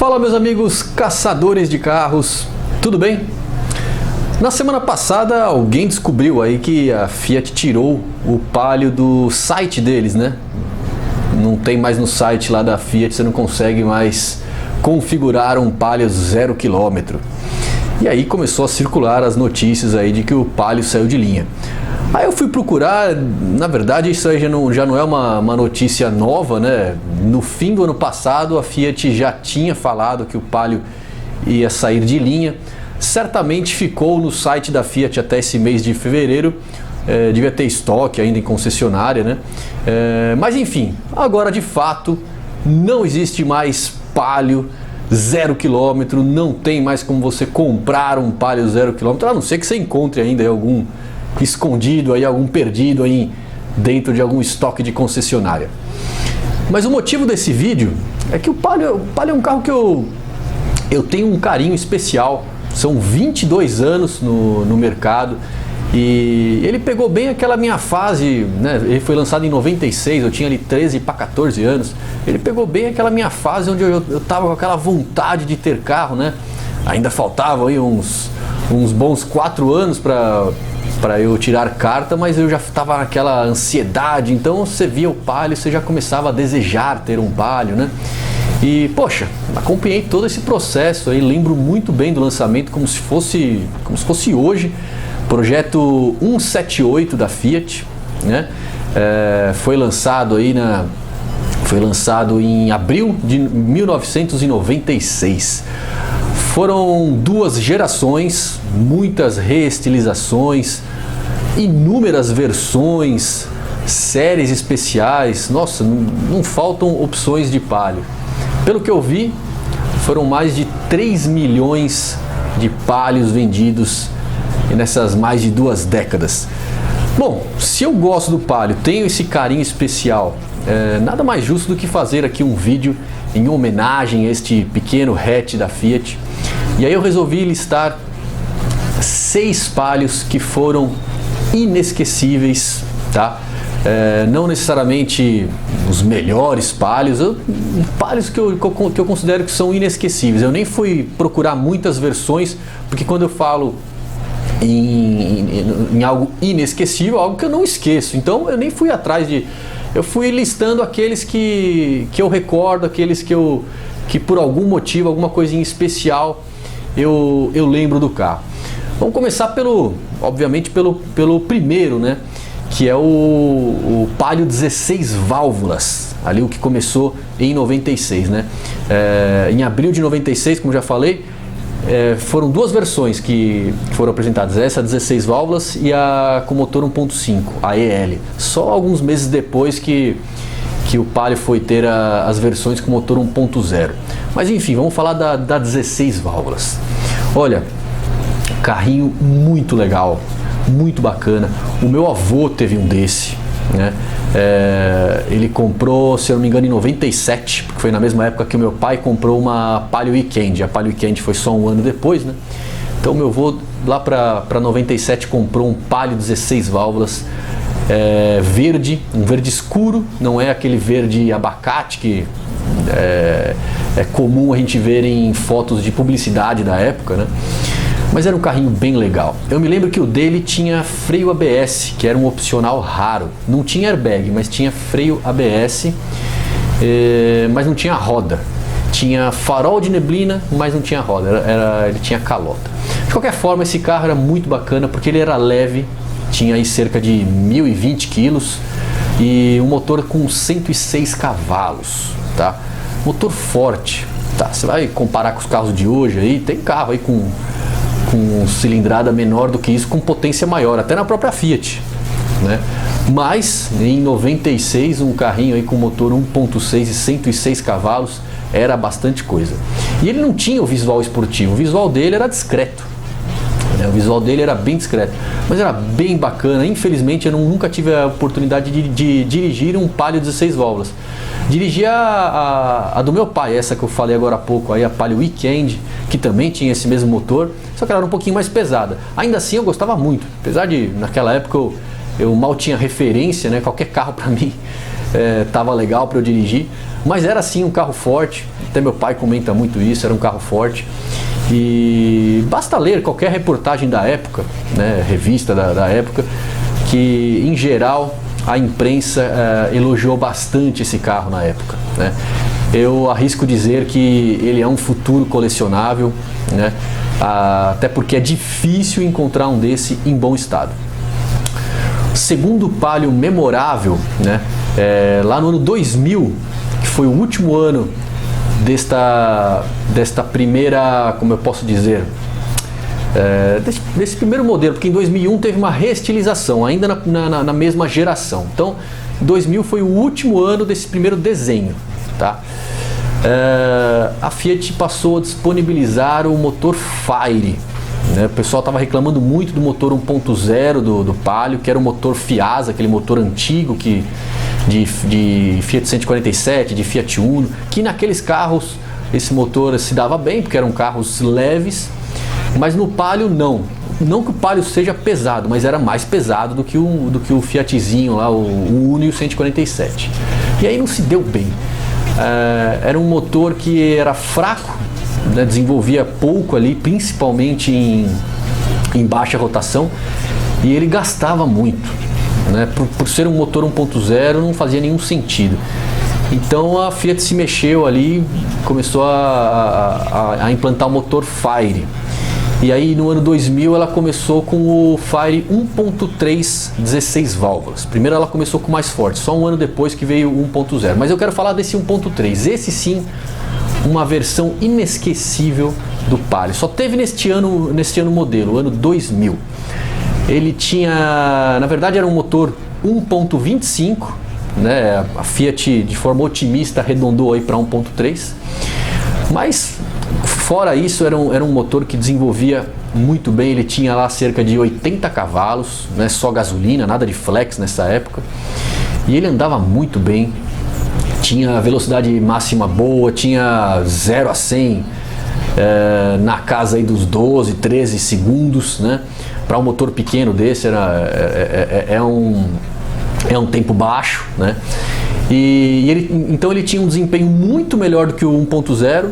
Fala, meus amigos caçadores de carros, tudo bem? Na semana passada alguém descobriu aí que a Fiat tirou o Palio do site deles, né? Não tem mais no site lá da Fiat, você não consegue mais configurar um Palio 0 km. E aí começou a circular as notícias aí de que o Palio saiu de linha. Aí eu fui procurar, na verdade isso aí já não é uma notícia nova, né? No fim do ano passado a Fiat já tinha falado que o Palio ia sair de linha. Certamente ficou no site da Fiat até esse mês de fevereiro, devia ter estoque ainda em concessionária, né? Mas enfim, agora de fato não existe mais Palio 0 km, não tem mais como você comprar um Palio 0 km, a não ser que você encontre ainda algum escondido aí, algum perdido aí dentro de algum estoque de concessionária. Mas o motivo desse vídeo é que o Palio é um carro que eu tenho um carinho especial. São 22 anos no mercado e ele pegou bem aquela minha fase, né? Ele foi lançado em 96, eu tinha ali 13 para 14 anos. Ele pegou bem aquela minha fase onde eu tava com aquela vontade de ter carro, né? Ainda faltavam aí uns bons 4 anos para eu tirar carta, mas eu já estava naquela ansiedade. Então você via o Palio, você já começava a desejar ter um Palio, né? E poxa, acompanhei todo esse processo aí, lembro muito bem do lançamento como se fosse hoje. Projeto 178 da Fiat, né? Foi lançado em abril de 1996. Foram 2 gerações, muitas reestilizações, inúmeras versões, séries especiais. Nossa, não faltam opções de Palio. Pelo que eu vi, foram mais de 3 milhões de Palios vendidos nessas mais de 2 décadas. Bom, se eu gosto do Palio, tenho esse carinho especial, nada mais justo do que fazer aqui um vídeo em homenagem a este pequeno hatch da Fiat. E aí eu resolvi listar 6 Palios que foram inesquecíveis, tá? Não necessariamente os melhores Palios, Palios que eu considero que são inesquecíveis. Eu nem fui procurar muitas versões, porque quando eu falo em algo inesquecível, algo que eu não esqueço, então eu nem fui atrás de... Eu fui listando aqueles que eu recordo, aqueles que por algum motivo, alguma coisinha especial eu lembro do carro. Vamos começar obviamente pelo primeiro, né? Que é o Palio 16 válvulas, ali o que começou em 96, né? Em abril de 96, como já falei, foram 2 versões que foram apresentadas, essa 16 válvulas e a com motor 1.5, a EL. Só alguns meses depois que o Palio foi ter as versões com motor 1.0. Mas enfim, vamos falar da 16 válvulas. Olha, carrinho muito legal, muito bacana. O meu avô teve um desse, né? Ele comprou, se eu não me engano, em 97, porque foi na mesma época que o meu pai comprou uma Palio Weekend. A Palio Weekend foi só um ano depois, né? Então meu avô lá para 97 comprou um Palio 16 válvulas, verde, um verde escuro, não é aquele verde abacate que é comum a gente ver em fotos de publicidade da época, né? Mas era um carrinho bem legal. Eu me lembro que o dele tinha freio ABS, que era um opcional raro. Não tinha airbag, mas tinha freio ABS, mas não tinha roda. Tinha farol de neblina, mas não tinha roda, ele tinha calota. De qualquer forma, esse carro era muito bacana porque ele era leve, tinha aí cerca de 1.020 quilos e um motor com 106 cavalos, tá? Motor forte, tá? Você vai comparar com os carros de hoje aí, tem carro aí com cilindrada menor do que isso, com potência maior, até na própria Fiat, né? Mas em 96 um carrinho aí com motor 1.6 e 106 cavalos era bastante coisa. E ele não tinha o visual esportivo, o visual dele era discreto, né? O visual dele era bem discreto, mas era bem bacana. Infelizmente eu nunca tive a oportunidade de dirigir um Palio 16 válvulas. Dirigi a do meu pai, essa que eu falei agora há pouco, aí a Palio Weekend, que também tinha esse mesmo motor, só que ela era um pouquinho mais pesada. Ainda assim eu gostava muito, apesar de naquela época eu mal tinha referência, né? Qualquer carro para mim tava legal para eu dirigir, mas era sim um carro forte, até meu pai comenta muito isso, era um carro forte. E basta ler qualquer reportagem da época, né, revista da época, que em geral a imprensa elogiou bastante esse carro na época, né? Eu arrisco dizer que ele é um futuro colecionável, né? Até porque é difícil encontrar um desse em bom estado. Segundo Palio memorável, né? Lá no ano 2000, que foi o último ano desta primeira, como eu posso dizer, desse primeiro modelo, porque em 2001 teve uma reestilização, ainda na mesma geração. Então, 2000 foi o último ano desse primeiro desenho, tá? A Fiat passou a disponibilizar o motor Fire, né? O pessoal estava reclamando muito do motor 1.0 do Palio, que era o motor Fiasa, aquele motor antigo de Fiat 147, de Fiat Uno, que naqueles carros esse motor se dava bem, porque eram carros leves, mas no Palio não. Não que o Palio seja pesado, mas era mais pesado do que o Fiatzinho lá, o Uno e o 147. E aí não se deu bem. Era um motor que era fraco, né, desenvolvia pouco ali, principalmente em baixa rotação, e ele gastava muito, né? Por ser um motor 1.0 não fazia nenhum sentido. Então a Fiat se mexeu ali, começou a implantar o motor Fire. E aí no ano 2000 ela começou com o Fire 1.3 16 válvulas. Primeiro ela começou com o mais forte, só um ano depois que veio o 1.0. Mas eu quero falar desse 1.3. Esse sim, uma versão inesquecível do Palio. Só teve neste ano modelo, ano 2000. Ele tinha, na verdade era um motor 1.25, né? A Fiat de forma otimista arredondou aí para 1.3. Mas fora isso era um motor que desenvolvia muito bem. Ele tinha lá cerca de 80 cavalos, né? Só gasolina, nada de flex nessa época. E ele andava muito bem. Tinha velocidade máxima boa, tinha 0 a 100 na casa aí dos 12, 13 segundos, né? Para um motor pequeno desse é um tempo baixo, né? Então ele tinha um desempenho muito melhor do que o 1.0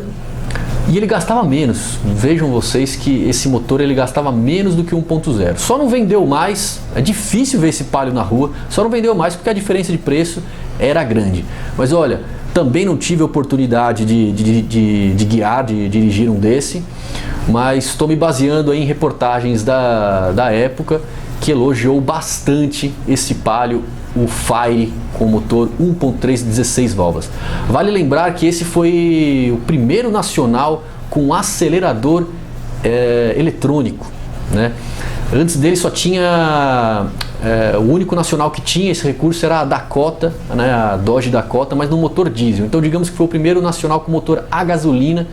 e ele gastava menos. Vejam vocês que esse motor ele gastava menos do que o 1.0. Só não vendeu mais, é difícil ver esse Palio na rua, só não vendeu mais porque a diferença de preço era grande. Mas olha, também não tive a oportunidade de guiar, de dirigir um desse, mas estou me baseando aí em reportagens da época que elogiou bastante esse Palio, o Fire com motor 1.3 16 válvulas. Vale lembrar que esse foi o primeiro nacional com acelerador eletrônico, né? Antes dele só tinha o único nacional que tinha esse recurso era a Dakota, né, a Dodge Dakota, mas no motor diesel. Então digamos que foi o primeiro nacional com motor a gasolina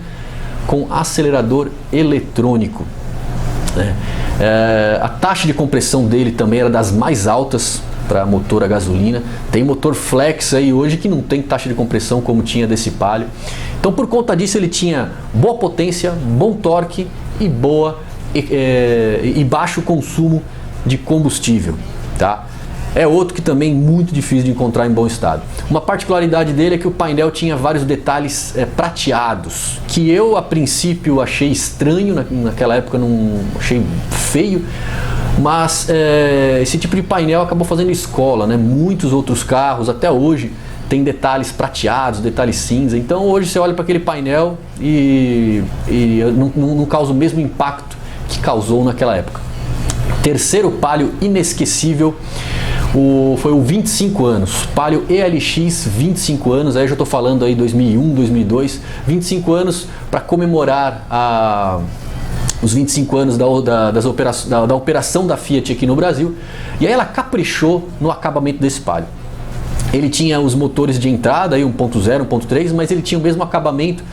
com acelerador eletrônico, né? A taxa de compressão dele também era das mais altas para motor a gasolina. Tem motor flex aí hoje que não tem taxa de compressão como tinha desse Palio. Então por conta disso ele tinha boa potência, bom torque e e baixo consumo de combustível, tá? É outro que também é muito difícil de encontrar em bom estado. Uma particularidade dele é que o painel tinha vários detalhes prateados, que eu a princípio achei estranho, naquela época não achei feio, mas esse tipo de painel acabou fazendo escola, né? Muitos outros carros até hoje tem detalhes prateados, detalhes cinza. Então hoje você olha para aquele painel e não causa o mesmo impacto que causou naquela época. Terceiro Palio inesquecível foi o 25 anos, Palio ELX 25 anos, aí eu já estou falando aí 2001, 2002, 25 anos para comemorar os 25 anos da operação da Fiat aqui no Brasil. E aí ela caprichou no acabamento desse Palio. Ele tinha os motores de entrada, aí 1.0, 1.3, mas ele tinha o mesmo acabamento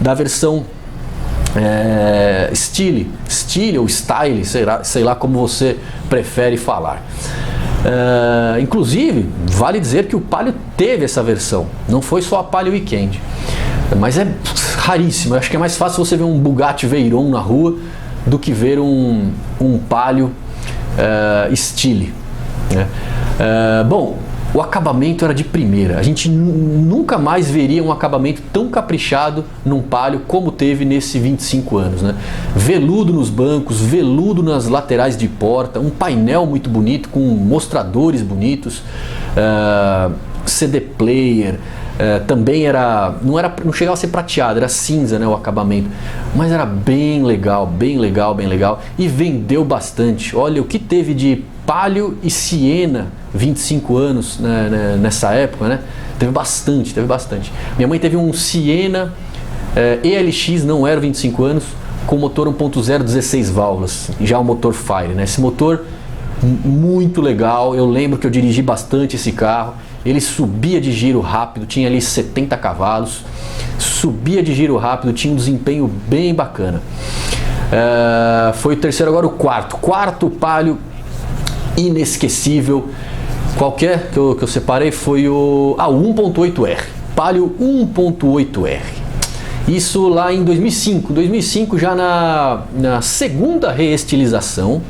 da versão Style ou Style, sei lá como você prefere falar. Inclusive, vale dizer que o Palio teve essa versão, não foi só a Palio Weekend, mas é raríssimo. Eu acho que é mais fácil você ver um Bugatti Veyron na rua do que ver um Palio Style, né? Bom, o acabamento era de primeira. A gente nunca mais veria um acabamento tão caprichado num Palio como teve nesse 25 anos, né? Veludo nos bancos, veludo nas laterais de porta, um painel muito bonito com mostradores bonitos, CD player. Também não chegava a ser prateado, era cinza, né, o acabamento, mas era bem legal, bem legal, bem legal, e vendeu bastante. Olha o que teve de Palio e Siena 25 anos, né, nessa época, né? Teve bastante, teve bastante. Minha mãe teve um Siena ELX, não era 25 anos, com motor 1.0 16 válvulas, já o motor Fire, né? Esse motor muito legal, eu lembro que eu dirigi bastante esse carro. Ele subia de giro rápido, tinha ali 70 cavalos, subia de giro rápido, tinha um desempenho bem bacana. Foi o terceiro, agora o quarto. Quarto Palio inesquecível, qualquer que eu separei foi o 1.8R, Palio 1.8R. Isso lá em 2005. 2005 já na segunda reestilização.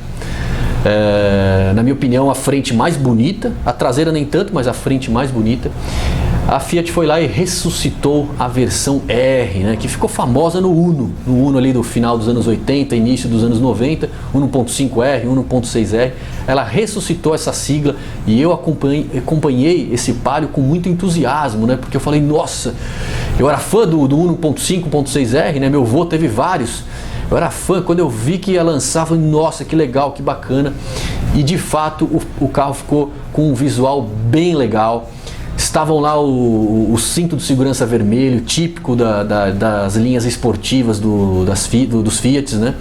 Na minha opinião, a frente mais bonita, a traseira nem tanto, mas a frente mais bonita. A Fiat foi lá e ressuscitou a versão R, né, que ficou famosa no Uno ali do final dos anos 80, início dos anos 90, 1.5R, 1.6R. Ela ressuscitou essa sigla e eu acompanhei esse Palio com muito entusiasmo, né, porque eu falei, nossa, eu era fã do 1.5, 1.6R, né, meu avô teve vários. Eu era fã, quando eu vi que ia lançar, falei, nossa, que legal, que bacana. E de fato o carro ficou com um visual bem legal. Estavam lá o cinto de segurança vermelho, típico das linhas esportivas dos Fiat, né?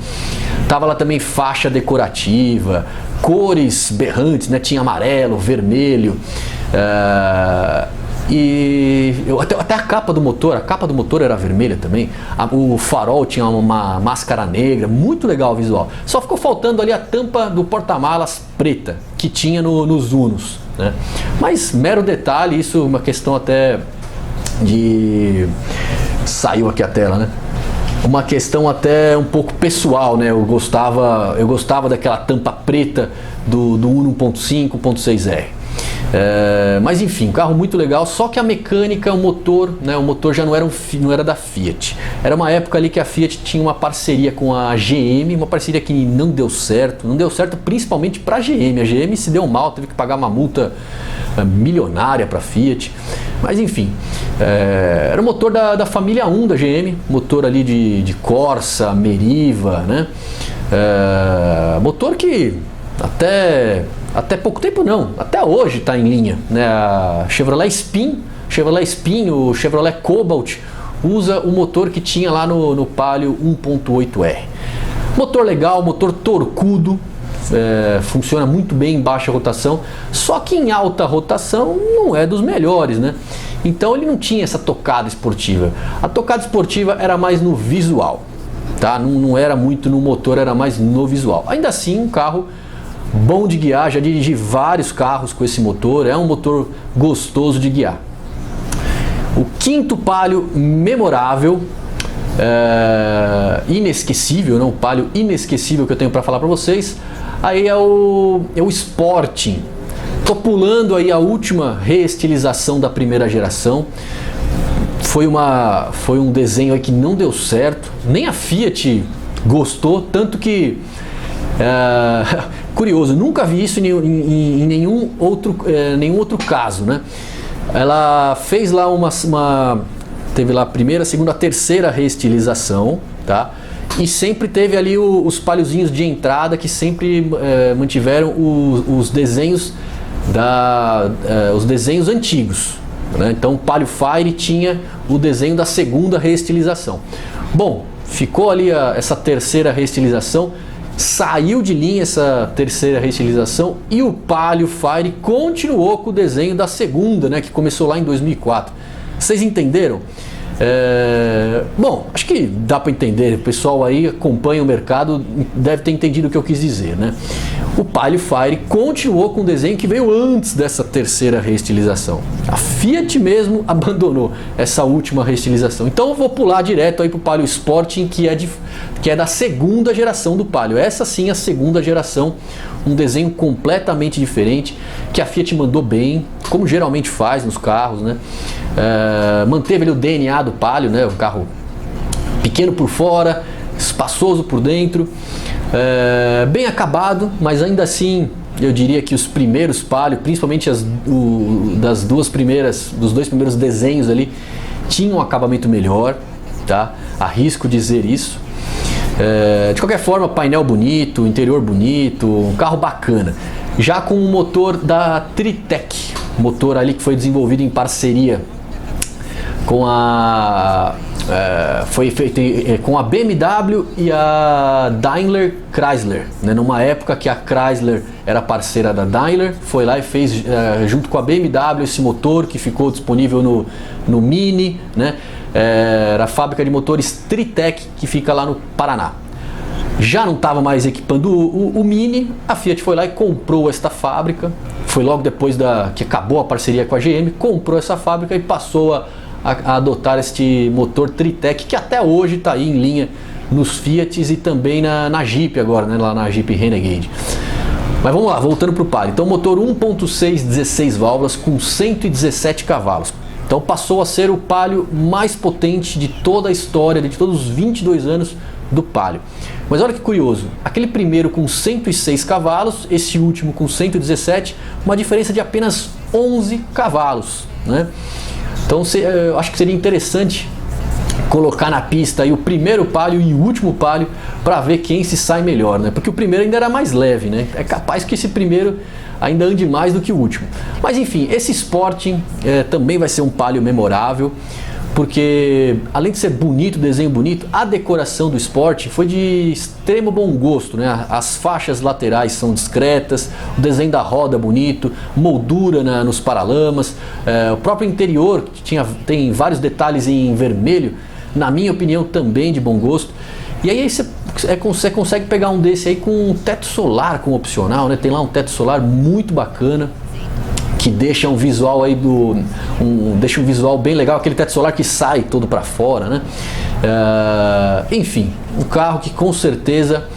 Tava lá também faixa decorativa, cores berrantes, né? Tinha amarelo, vermelho. E até a capa do motor era vermelha também. O farol tinha uma máscara negra, muito legal o visual. Só ficou faltando ali a tampa do porta-malas preta que tinha nos Unos, né? Mas mero detalhe, isso é uma questão até de... Saiu aqui a tela, né? Uma questão até um pouco pessoal, né? Eu gostava daquela tampa preta do Uno 1.5, 1.6R. Mas enfim, um carro muito legal, só que a mecânica, o motor já não era da Fiat. Era uma época ali que a Fiat tinha uma parceria com a GM, uma parceria que não deu certo principalmente para a GM. A GM se deu mal, teve que pagar uma multa milionária para a Fiat. Mas enfim, era o motor da família 1 da GM, motor ali de Corsa, Meriva, né? Motor que até pouco tempo não, até hoje está em linha, né? A Chevrolet Spin, o Chevrolet Cobalt usa o motor que tinha lá no Palio 1.8R. Motor legal, motor torcudo, funciona muito bem em baixa rotação, só que em alta rotação não é dos melhores, né? Então ele não tinha essa tocada esportiva. A tocada esportiva era mais no visual, tá? Não era muito no motor, era mais no visual. Ainda assim, um carro bom de guiar, já dirigi vários carros com esse motor, é um motor gostoso de guiar. O quinto Palio memorável, inesquecível, não? O Palio inesquecível que eu tenho para falar para vocês, aí é o Sporting. Tô pulando aí a última reestilização da primeira geração. Foi um desenho aí que não deu certo, nem a Fiat gostou, tanto que curioso, nunca vi isso em nenhum outro caso, né? Ela fez lá teve lá a primeira, a segunda, a terceira reestilização, tá? E sempre teve ali os paliozinhos de entrada que sempre mantiveram os desenhos os desenhos antigos, né? Então o Palio Fire tinha o desenho da segunda reestilização. Bom, ficou ali essa terceira reestilização. Saiu de linha essa terceira reestilização e o Palio Fire continuou com o desenho da segunda, né, que começou lá em 2004. Vocês entenderam? Bom, acho que dá para entender. O pessoal aí acompanha o mercado, deve ter entendido o que eu quis dizer, né? o Palio Fire continuou com o desenho que veio antes dessa terceira reestilização. A Fiat mesmo abandonou essa última reestilização. Então eu vou pular direto aí para o Palio Sporting, que é da segunda geração do Palio. Essa sim é a segunda geração, um desenho completamente diferente, que a Fiat mandou bem, como geralmente faz nos carros, né? Manteve ali o DNA do Palio, né? Um carro pequeno por fora, espaçoso por dentro, bem acabado, mas ainda assim eu diria que os primeiros Palio, principalmente dos dois primeiros desenhos ali, tinham um acabamento melhor, tá? Arrisco dizer isso. De qualquer forma, painel bonito, interior bonito, um carro bacana. Já com o motor da Tritec, motor ali que foi desenvolvido em parceria com foi feito com a BMW e a Daimler Chrysler, né? Numa época que a Chrysler era parceira da Daimler, foi lá e fez junto com a BMW esse motor que ficou disponível no Mini, né? Era a fábrica de motores Tritec, que fica lá no Paraná. Já não estava mais equipando o Mini, a Fiat foi lá e comprou esta fábrica. Foi logo depois que acabou a parceria com a GM, comprou essa fábrica e passou a adotar este motor Tritec, que até hoje está aí em linha nos Fiats e também na Jeep agora, né, lá na Jeep Renegade. Mas vamos lá, voltando para o Palio. Então motor 1.6, 16 válvulas com 117 cavalos. Então passou a ser o Palio mais potente de toda a história, de todos os 22 anos do Palio. Mas olha que curioso, aquele primeiro com 106 cavalos, esse último com 117, uma diferença de apenas 11 cavalos, né? Então eu acho que seria interessante colocar na pista aí o primeiro Palio e o último Palio para ver quem se sai melhor, né? Porque o primeiro ainda era mais leve, né? É capaz que esse primeiro ainda ande mais do que o último. Mas enfim, esse Sporting também vai ser um Palio memorável, porque além de ser bonito, desenho bonito, a decoração do Sporting foi de extremo bom gosto, né? As faixas laterais são discretas, o desenho da roda bonito, moldura nos paralamas, o próprio interior tem vários detalhes em vermelho, na minha opinião também de bom gosto. E aí você consegue pegar um desse aí com um teto solar como opcional, né? Tem lá um teto solar muito bacana, que deixa um visual aí deixa um visual bem legal, aquele teto solar que sai todo para fora, né? Enfim, um carro que com certeza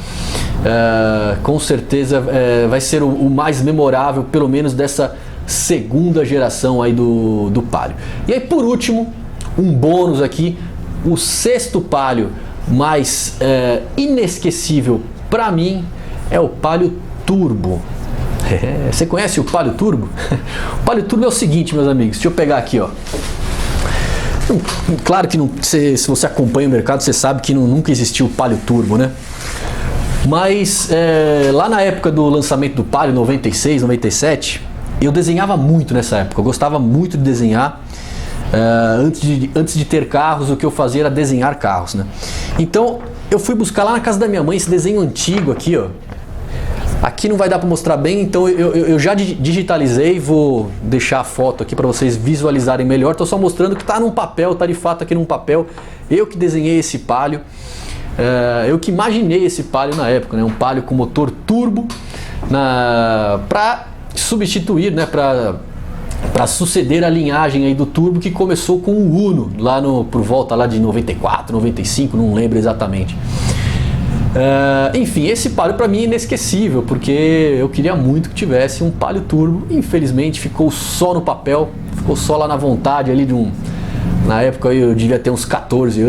vai ser o mais memorável, pelo menos dessa segunda geração aí do Palio. E aí por último, um bônus aqui, o sexto Palio mais inesquecível para mim é o Palio Turbo. Você conhece o Palio Turbo? O Palio Turbo é o seguinte, meus amigos, deixa eu pegar aqui, ó. Claro que se você acompanha o mercado, você sabe que nunca existiu o Palio Turbo, né? Mas lá na época do lançamento do Palio, 96, 97, eu desenhava muito nessa época, eu gostava muito de desenhar. Antes de ter carros, o que eu fazia era desenhar carros, né? Então eu fui buscar lá na casa da minha mãe esse desenho antigo aqui, ó. Aqui não vai dar para mostrar bem, então eu já digitalizei, vou deixar a foto aqui para vocês visualizarem melhor. Estou só mostrando que está num papel, está de fato aqui num papel. Eu que desenhei esse Palio, eu que imaginei esse Palio na época, né? Um Palio com motor turbo para substituir, né? Para suceder a linhagem aí do turbo que começou com o Uno lá por volta lá de 94, 95, não lembro exatamente. Enfim, esse Palio para mim é inesquecível, porque eu queria muito que tivesse um Palio Turbo. Infelizmente ficou só no papel, ficou só lá na vontade ali na época eu devia ter uns 14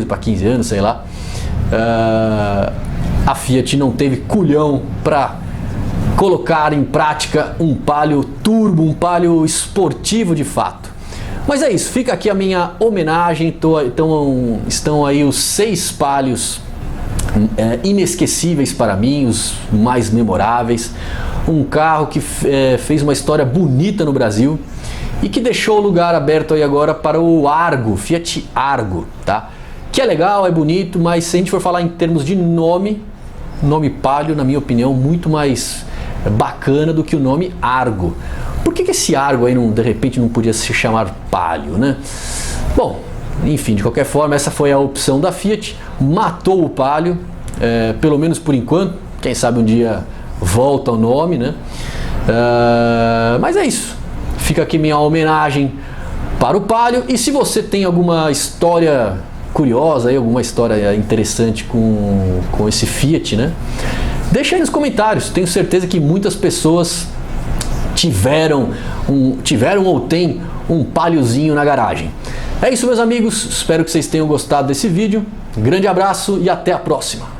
para 15 anos, sei lá. A Fiat não teve culhão para colocar em prática um Palio Turbo, um Palio esportivo de fato. Mas é isso, fica aqui a minha homenagem. Estão aí os 6 Palios inesquecíveis para mim, os mais memoráveis. Um carro que fez uma história bonita no Brasil e que deixou o lugar aberto aí agora para o Argo, Fiat Argo, tá? Que é legal, é bonito, mas se a gente for falar em termos de nome Palio, na minha opinião, muito mais bacana do que o nome Argo. Por que esse Argo aí de repente não podia se chamar Palio, né? Bom, enfim, de qualquer forma, essa foi a opção da Fiat, matou o Palio, pelo menos por enquanto. Quem sabe um dia volta ao nome, né? Mas é isso. Fica aqui minha homenagem para o Palio. E se você tem alguma história curiosa, aí, alguma história interessante com esse Fiat, né? Deixa aí nos comentários. Tenho certeza que muitas pessoas tiveram ou têm um Paliozinho na garagem. É isso, meus amigos. Espero que vocês tenham gostado desse vídeo. Um grande abraço e até a próxima.